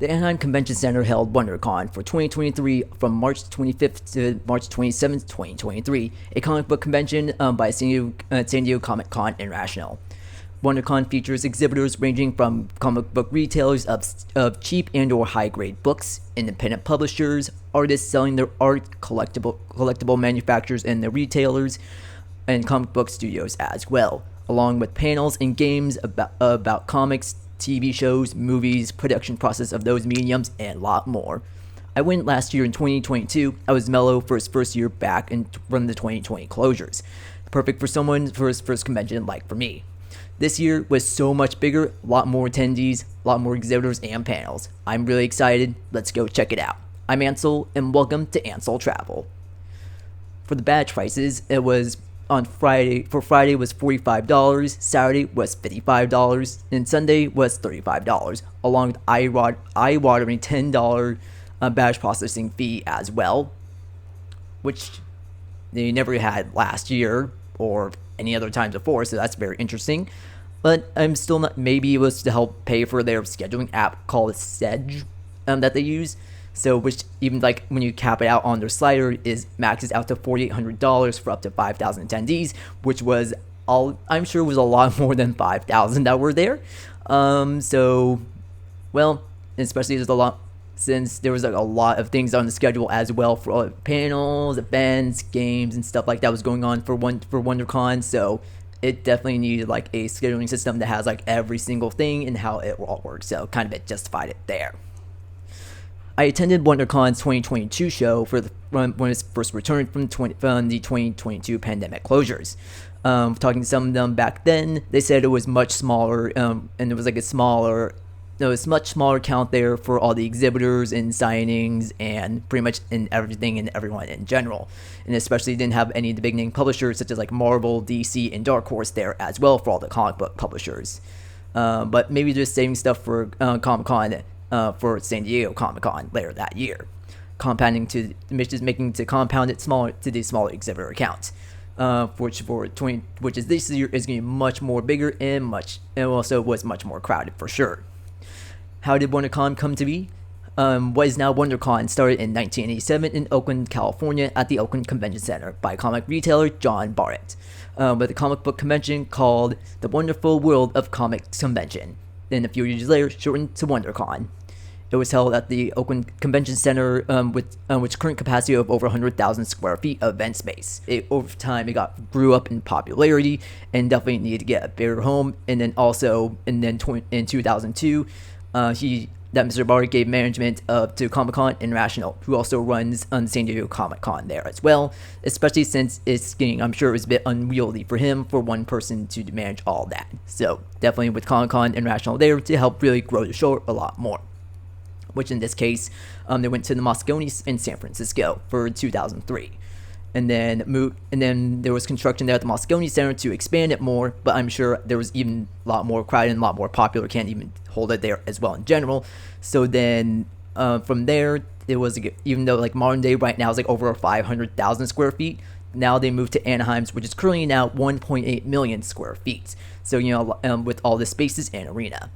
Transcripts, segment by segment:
The Anaheim Convention Center held WonderCon for 2023 from March 25th to March 27th, 2023, a comic book convention by San Diego Comic Con International. WonderCon features exhibitors ranging from comic book retailers of cheap and or high-grade books, independent publishers, artists selling their art, collectible manufacturers and their retailers, and comic book studios as well, along with panels and games about comics, TV shows, movies, production process of those mediums, and a lot more. I went last year in 2022. I was mellow for his first year back from the 2020 closures. Perfect for someone for his first convention like for me. This year was so much bigger, a lot more attendees, a lot more exhibitors and panels. I'm really excited. Let's go check it out. I'm Ansel, and welcome to Ansel Travel. For the badge prices, it was on Friday. For Friday was $45, Saturday was $55, and Sunday was $35, along with eye-watering $10 badge processing fee as well, which they never had last year or any other times before, so that's very interesting. But I'm still not. Maybe it was to help pay for their scheduling app called Sedge that they use. So, which even like when you cap it out on their slider, is maxes out to $4,800 for up to 5,000 attendees, which was I'm sure was a lot more than 5,000 that were there. So, well, especially there's a lot since there was like a lot of things on the schedule as well for panels, events, games, and stuff like that was going on for WonderCon. So it definitely needed like a scheduling system that has like every single thing and how it all works. So kind of it justified it there. I attended WonderCon's 2022 show when it first returned from the 2022 pandemic closures. Talking to some of them back then, they said it was much smaller, and it was like much smaller count there for all the exhibitors and signings and pretty much in everything and everyone in general. And especially didn't have any of the big name publishers such as like Marvel, DC, and Dark Horse there as well for all the comic book publishers. But maybe just saving stuff for Comic-Con. For San Diego Comic-Con later that year, compound it smaller to the smaller exhibitor accounts, which is this year is going to be much more bigger and also was much more crowded for sure. How did WonderCon come to be? What is now WonderCon started in 1987 in Oakland, California at the Oakland Convention Center by comic retailer John Barrett, with a comic book convention called the Wonderful World of Comics Convention. Then a few years later, shortened to WonderCon. It was held at the Oakland Convention Center with current capacity of over 100,000 square feet of event space. Over time, it grew up in popularity and definitely needed to get a bigger home. And then in 2002, Mr. Barr gave management to Comic-Con International, who also runs San Diego Comic-Con there as well, especially since I'm sure it was a bit unwieldy for him for one person to manage all that. So definitely with Comic-Con International there to help really grow the show a lot more. Which in this case, they went to the Moscone in San Francisco for 2003. And then there was construction there at the Moscone Center to expand it more, but I'm sure there was even a lot more crowded and a lot more popular, can't even hold it there as well in general. So then from there, it was, even though like modern day right now is like over 500,000 square feet, now they moved to Anaheim's, which is currently now 1.8 million square feet. So, with all the spaces and arena.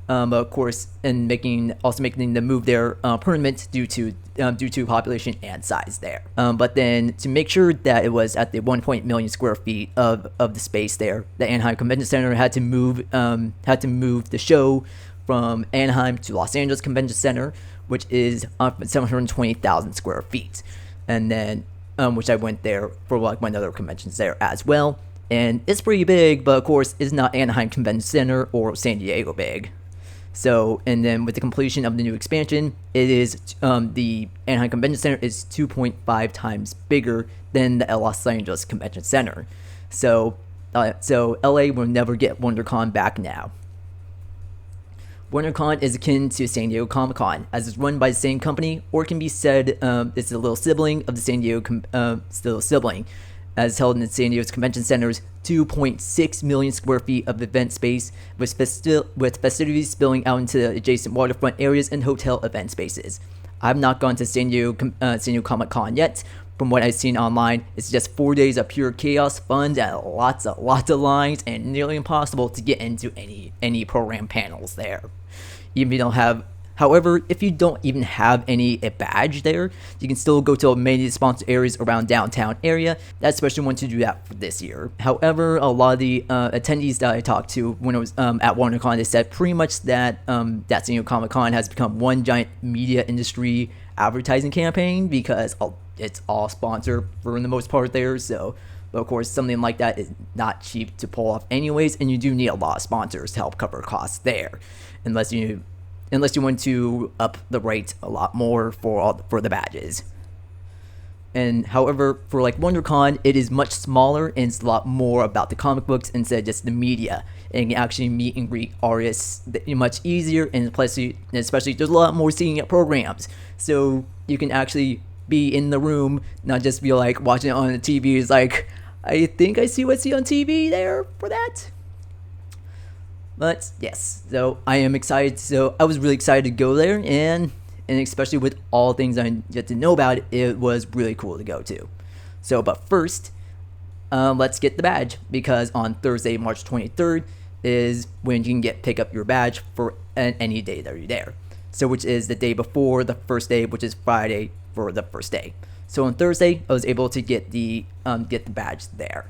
Of course, and making the move there permanent due to population and size there. But then to make sure that it was at the 1.1 million square feet of the space there, the Anaheim Convention Center had to move the show from Anaheim to Los Angeles Convention Center, which is 720,000 square feet, and then which I went there for like one other conventions there as well. And it's pretty big, but of course, it's not Anaheim Convention Center or San Diego big. So, and then with the completion of the new expansion, it is the Anaheim Convention Center is 2.5 times bigger than the Los Angeles Convention Center. So LA will never get WonderCon back now. WonderCon is akin to San Diego Comic-Con, as it's run by the same company, or it can be said it's a little sibling of the San Diego sibling, as held in the San Diego's Convention Center's 2.6 million square feet of event space, with festivities spilling out into the adjacent waterfront areas and hotel event spaces. I've not gone to San Diego Comic-Con yet. From what I've seen online, it's just 4 days of pure chaos, fun, and lots of lines, and nearly impossible to get into any program panels there. Even if you don't have However, if you don't even have any badge there, you can still go to many sponsored areas around downtown area. That's especially want to do that for this year. However, a lot of the attendees that I talked to when I was at WonderCon, they said pretty much that that San Diego Comic-Con has become one giant media industry advertising campaign because it's all sponsored for the most part there. So, but of course, something like that is not cheap to pull off anyways, and you do need a lot of sponsors to help cover costs there, unless you want to up the rate a lot more for the badges. And however, for like WonderCon, it is much smaller and it's a lot more about the comic books instead of just the media. And you can actually meet and greet artists much easier, and especially there's a lot more seeing programs. So you can actually be in the room, not just be like watching it on the TV. It's like, I think I see what I see on TV there for that. But yes, so I am excited. So I was really excited to go there, and especially with all things I get to know about it, it was really cool to go to. So, but first, let's get the badge, because on Thursday, March 23rd, is when you can pick up your badge for any day that you're there. So, which is the day before the first day, which is Friday for the first day. So on Thursday, I was able to get the badge there.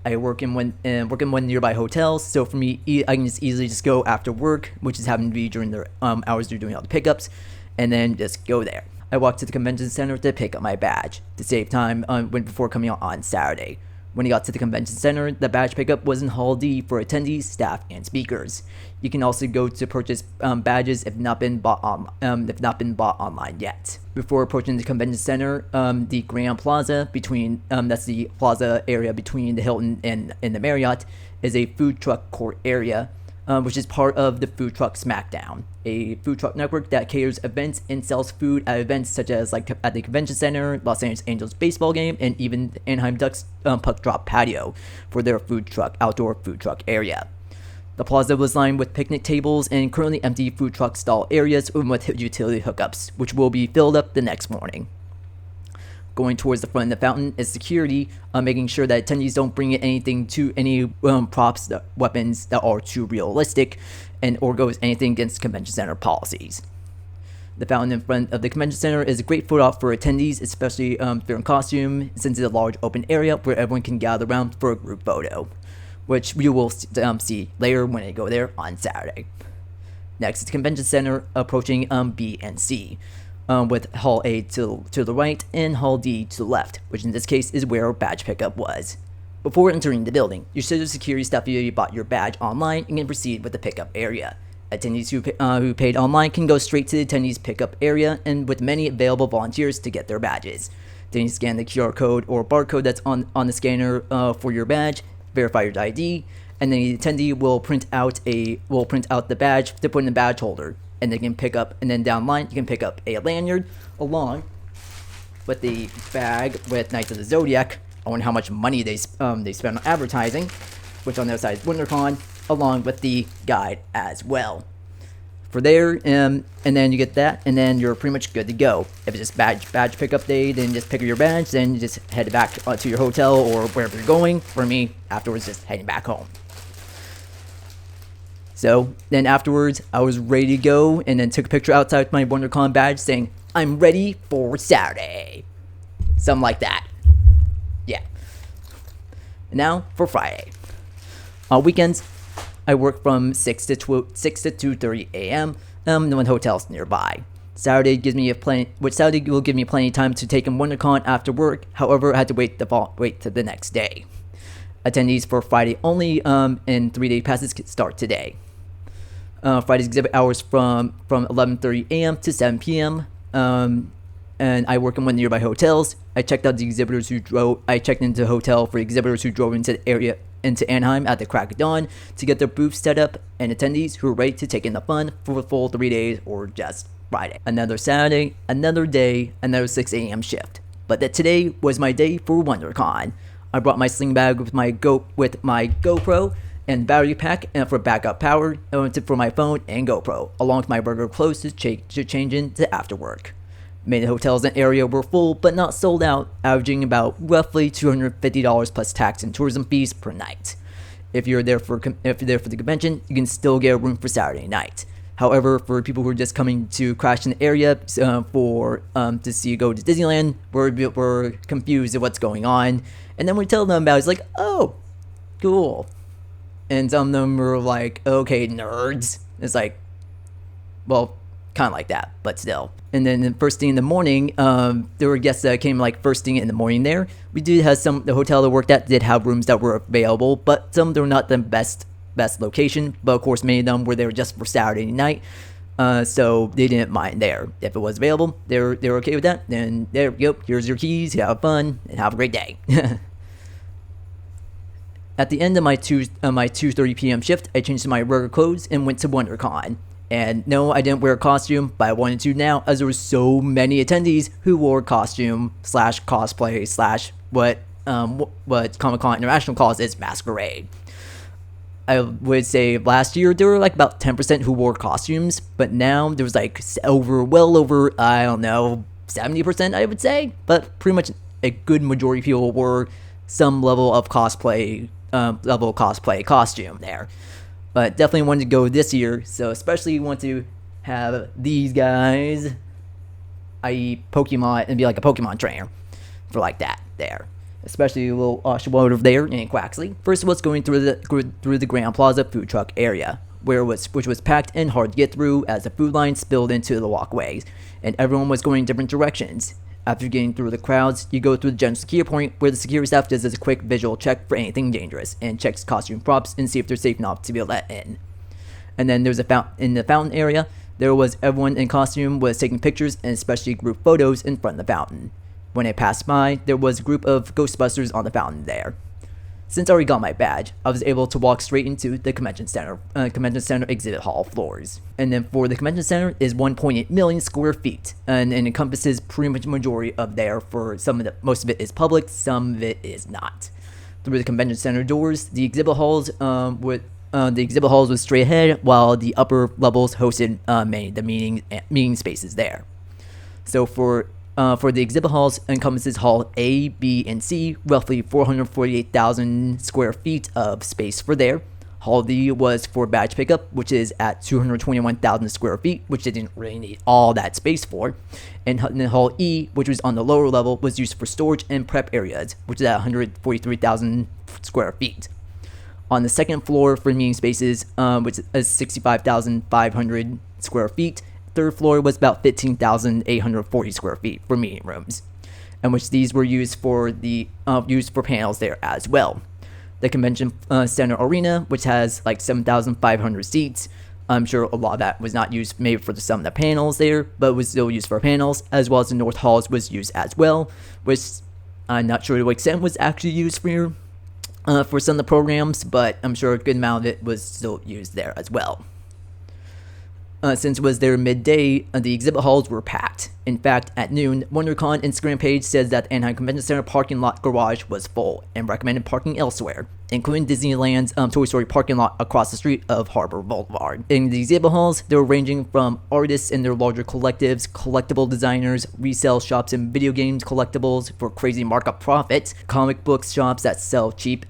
I work in one nearby hotels, so for me, I can just easily just go after work, which is happening to be during the hours they're doing all the pickups, and then just go there. I walked to the convention center to pick up my badge to save time before coming out on Saturday. When I got to the convention center, the badge pickup was in Hall D for attendees, staff, and speakers. You can also go to purchase badges if not been bought online yet. Before approaching the convention center, the Grand Plaza that's the plaza area between the Hilton and the Marriott, is a food truck court area, which is part of the Food Truck Smackdown, a food truck network that caters events and sells food at events such as like at the convention center, Los Angeles Angels baseball game, and even the Anaheim Ducks puck drop patio for their outdoor food truck area. The plaza was lined with picnic tables and currently empty food truck stall areas with utility hookups, which will be filled up the next morning. Going towards the front of the fountain is security, making sure that attendees don't bring any props, weapons that are too realistic, or goes anything against convention center policies. The fountain in front of the convention center is a great photo op for attendees, especially if they're in costume, since it's a large open area where everyone can gather around for a group photo, which we will see later when I go there on Saturday. Next is the convention center, approaching B and C, with Hall A to the right and Hall D to the left, which in this case is where badge pickup was. Before entering the building, you should have security staff if you bought your badge online and can proceed with the pickup area. Attendees who paid online can go straight to the attendees pickup area, and with many available volunteers to get their badges. Then you scan the QR code or barcode that's on the scanner for your badge, verify your ID, and then the attendee will print out the badge to put in the badge holder, and they can pick up. And then down the line, you can pick up a lanyard along with the bag with Knights of the Zodiac. I wonder how much money they spend on advertising, which on the other side is WonderCon, along with the guide as well. For there, and then you get that, and then you're pretty much good to go. If it's just badge pickup day, then just pick up your badge, then you just head back to your hotel or wherever you're going. For me, afterwards, just heading back home. So then afterwards, I was ready to go, and then took a picture outside my WonderCon badge saying, "I'm ready for Saturday." Something like that. Yeah. And now for Friday. On weekends, I work from 6 to 2:30 a.m. When hotels nearby. Saturday will give me plenty of time to take in WonderCon after work. However, I had to wait to the next day. Attendees for Friday only, and 3-day passes start today. Friday's exhibit hours from 11:30 a.m. to 7 p.m. And I work in one of the nearby hotels. I checked into a hotel for exhibitors who drove into Anaheim at the crack of dawn to get their booths set up, and attendees who are ready to take in the fun for a full 3 days or just Friday. Another Saturday, another day, another 6 a.m. shift. But that today was my day for WonderCon. I brought my sling bag with my GoPro and battery pack and for backup power for my phone and GoPro, along with my burger clothes to change into after work. Many hotels in the area were full but not sold out, averaging about roughly $250 plus tax and tourism fees per night. If you're there for the convention, you can still get a room for Saturday night. However, for people who are just coming to crash in the area go to Disneyland, we're confused at what's going on. And then we tell them about it. It's like, oh, cool. And some of them were like, okay, nerds. It's like, well, kind of like that, but still. And then the first thing in the morning, there were guests that came like first thing in the morning there. We did have the hotel that worked at did have rooms that were available, but some they were not the best location. But of course, many of them were there just for Saturday night. So they didn't mind there. If it was available, they're okay with that. Then there you go. Here's your keys. Have fun and have a great day. At the end of my 2:30 p.m. shift, I changed to my regular clothes and went to WonderCon. And no, I didn't wear a costume, but I wanted to now, as there were so many attendees who wore costume / cosplay / what Comic-Con International calls its masquerade. I would say last year there were like about 10% who wore costumes, but now there was like well over, I don't know, 70% I would say, but pretty much a good majority of people wore some level of cosplay costume there. But definitely wanted to go this year, so especially want to have these guys, i.e. Pokemon, and be like a Pokemon trainer for like that there. Especially a little Oshawott over there in Quaxley. First was going through the Grand Plaza food truck area, which was packed and hard to get through as the food line spilled into the walkways, and everyone was going in different directions. After getting through the crowds, you go through the general security point where the security staff does a quick visual check for anything dangerous and checks costume props and see if they're safe enough to be let in. And then there's in the fountain area, there was everyone in costume was taking pictures and especially group photos in front of the fountain. When I passed by, there was a group of Ghostbusters on the fountain there. Since I already got my badge, I was able to walk straight into the convention center exhibit hall floors. And then for the convention center is 1.8 million square feet, and encompasses pretty much the majority of there. For most of it is public, some of it is not. Through the convention center doors, the exhibit halls was straight ahead, while the upper levels hosted many of the meeting spaces there. So for the exhibit halls encompasses Hall A, B, and C, roughly 448,000 square feet of space for there. Hall D was for badge pickup, which is at 221,000 square feet, which they didn't really need all that space for. And then Hall E, which was on the lower level, was used for storage and prep areas, which is at 143,000 square feet. On the second floor for meeting spaces, which is 65,500 square feet, third floor was about 15,840 square feet for meeting rooms, and which these were used for panels there as well. The convention center arena, which has like 7,500 seats, I'm sure a lot of that was not used maybe for some of the panels there, but was still used for panels, as well as the North Halls was used as well, which I'm not sure to what extent was actually used for some of the programs, but I'm sure a good amount of it was still used there as well. Since it was their midday, the exhibit halls were packed. In fact, at noon, WonderCon Instagram page says that the Anaheim Convention Center parking lot garage was full and recommended parking elsewhere, including Disneyland's Toy Story parking lot across the street of Harbor Boulevard. In the exhibit halls, they were ranging from artists and their larger collectives, collectible designers, resale shops and video games collectibles for crazy markup profits, comic book shops that sell cheap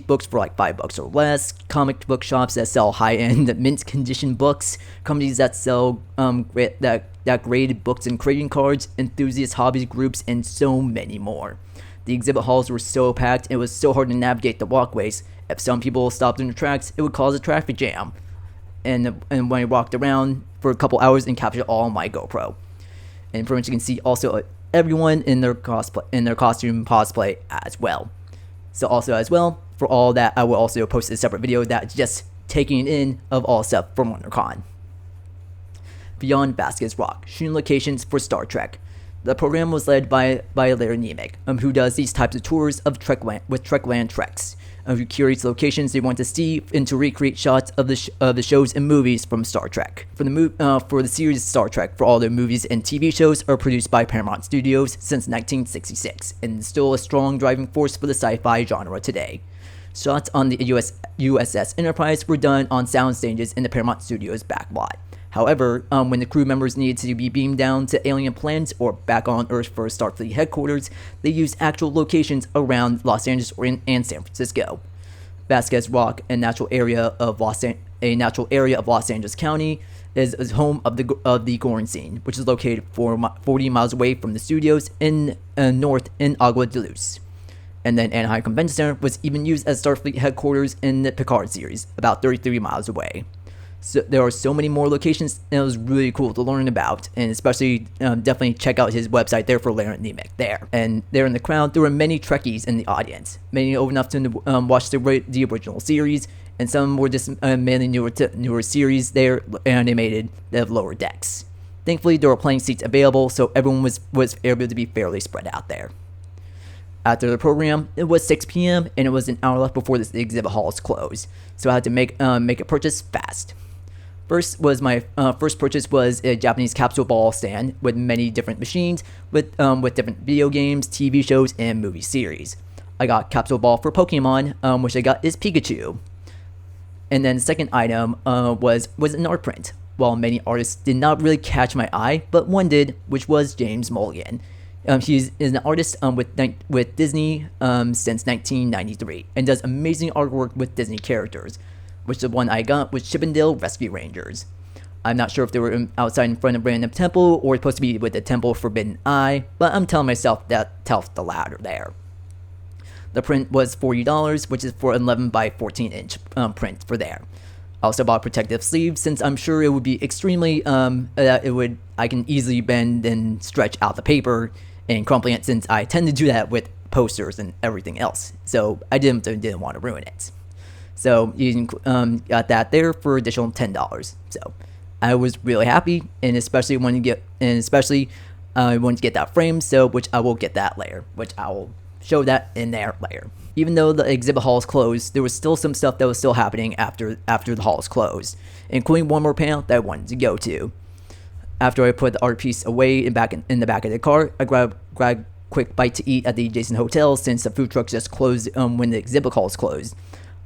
books for like $5 or less, comic book shops that sell high-end mint condition books, companies that sell that graded books and trading cards, enthusiast hobby groups, and so many more. The exhibit halls were so packed, it was so hard to navigate the walkways. If some people stopped in their tracks, it would cause a traffic jam. And when I walked around for a couple hours and captured all on my GoPro. And pretty much you can see also everyone in their costume cosplay as well. So also as well, for all that, I will also post a separate video that's just taking in of all stuff from WonderCon. Beyond Vasquez Rock, shooting locations for Star Trek. The program was led by Larry Nemec, who does these types of tours of Trekland Treks, who curates locations they want to see and to recreate shots of the shows and movies from Star Trek. For the series Star Trek, for all their movies and TV shows are produced by Paramount Studios since 1966, and still a strong driving force for the sci-fi genre today. Shots on the USS Enterprise were done on sound stages in the Paramount Studios back lot. However, when the crew members needed to be beamed down to alien planets or back on Earth for Starfleet headquarters, they used actual locations around Los Angeles and San Francisco. Vasquez Rock, a natural area of Los Angeles County, is home of the Goring scene, which is located 40 miles away from the studios in north in Agua de Luz. And then Anaheim Convention Center was even used as Starfleet headquarters in the Picard series, about 33 miles away. So there are so many more locations, and it was really cool to learn about, and especially definitely check out his website there for Larry Nemec there. And there in the crowd, there were many Trekkies in the audience, many old enough to watch the original series, and some were just mainly newer series there, animated, that have lower decks. Thankfully, there were plenty of seats available, so everyone was able to be fairly spread out there. After the program, it was 6 p.m. and it was an hour left before the exhibit halls closed, so I had to make a purchase fast. My first purchase was a Japanese capsule ball stand with many different machines with different video games, TV shows, and movie series. I got capsule ball for Pokemon, which I got is Pikachu. And then the second item was an art print. While many artists did not really catch my eye, but one did, which was James Mulligan. He's an artist with Disney since 1993 and does amazing artwork with Disney characters, which the one I got was Chippendale Rescue Rangers. I'm not sure if they were outside in front of Random Temple or supposed to be with the Temple of Forbidden Eye, but I'm telling myself that tells the latter there. The print was $40, which is for 11 by 14 inch print for there. I also bought protective sleeves since I'm sure it would be extremely I can easily bend and stretch out the paper and crumpling it, since I tend to do that with posters and everything else. So I didn't want to ruin it. So you got that there for additional $10. So I was really happy, and especially when you get I wanted to get that frame, so which I will get that later, which I will show that in there later. Even though the exhibit halls closed, there was still some stuff that was still happening after the halls closed, including one more panel that I wanted to go to. After I put the art piece away in the back of the car, I grabbed a quick bite to eat at the adjacent hotel since the food trucks just closed when the exhibit halls closed.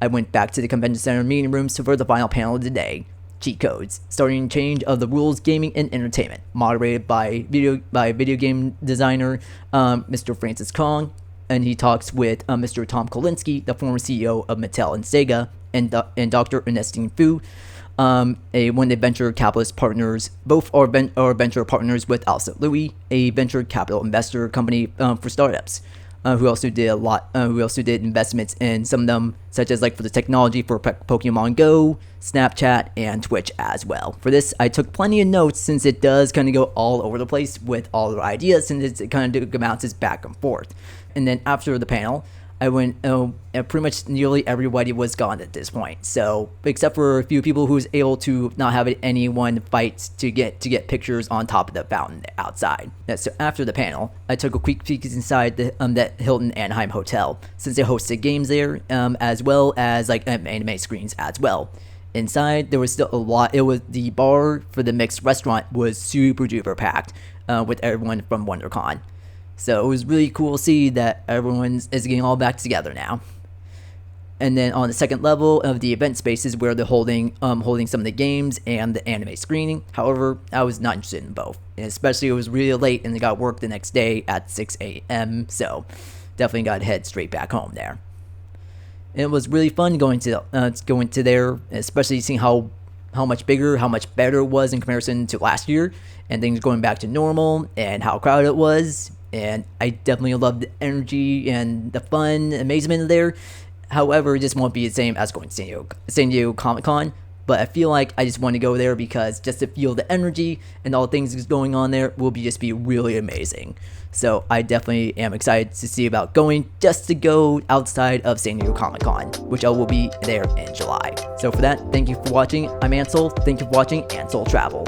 I went back to the convention center meeting rooms for the final panel of the day, Cheat Codes, starting change of the rules gaming and entertainment, moderated by video game designer Mr. Francis Kong, and he talks with Mr. Tom Kolinsky, the former CEO of Mattel and Sega, and Dr. Ernestine Fu, one of the venture capitalist partners. Both are venture partners with Alcet Louis, a venture capital investor company for startups. Who also did investments in some of them, such as like for the technology for Pokemon Go, Snapchat, and Twitch as well. For this, I took plenty of notes since it does kind of go all over the place with all the ideas, since it kind of bounces back and forth. And then after the panel, I went, pretty much nearly everybody was gone at this point. So, except for a few people who was able to not have anyone fight to get pictures on top of the fountain outside. So after the panel, I took a quick peek inside that Hilton Anaheim Hotel, since they hosted games there, as well as like anime screens as well. Inside, there was still a lot. It was the bar for the mixed restaurant was super duper packed with everyone from WonderCon. So it was really cool to see that everyone is getting all back together now. And then on the second level of the event spaces where they're holding some of the games and the anime screening. However, I was not interested in both. And especially it was really late and I got work the next day at 6 a.m. So definitely got to head straight back home there. And it was really fun going to there, especially seeing how much bigger, how much better it was in comparison to last year, and things going back to normal, and how crowded it was. And I definitely loved the energy and the fun, amazement there. However, it just won't be the same as going to San Diego Comic-Con. But I feel like I just want to go there because just to feel the energy and all the things that's going on there will just be really amazing. So I definitely am excited to see about going just to go outside of San Diego Comic-Con, which I will be there in July. So for that, thank you for watching. I'm Ansel. Thank you for watching Ansel Travel.